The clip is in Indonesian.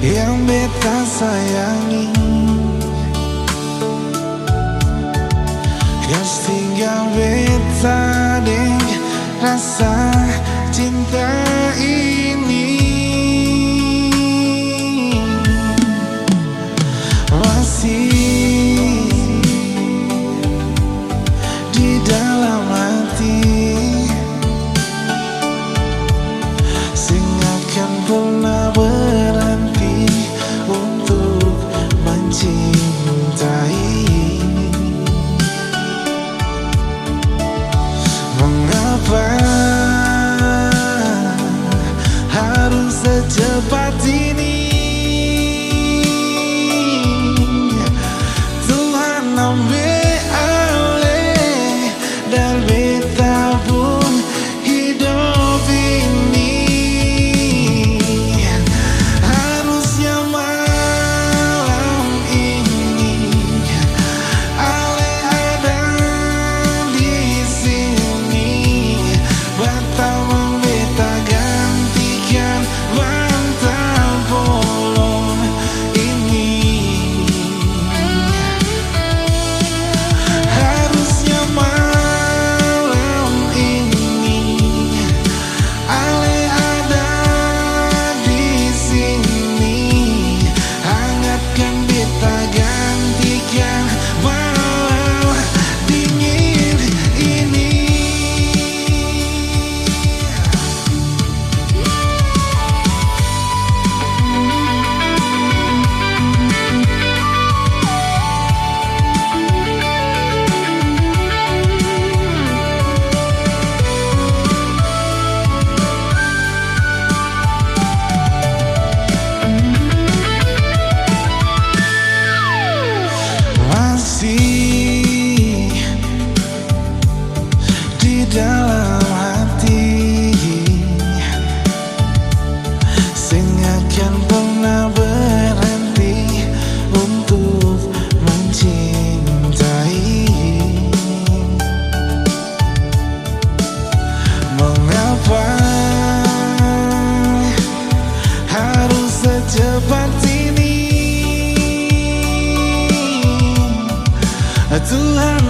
yang beta sayangi. Gas tinggal beta deng rasa cinta ini. Masih di dalam hati, sing akan pernah berhenti untuk mencintai. Mengapa harus secepat ini? Tuhan ambil alih dan beta pun hidup ini. Harusnya malam ini Ale ada di sini, bertemu beta gantikan bantal bolong ini. Harusnya malam ini Ale ada di sini, hangatkan beta gantikan malam dingin ini. Masih di dalam hati, sing akan pernah berhenti untuk mencintai. Mengapa harus secepat ini? Tuhan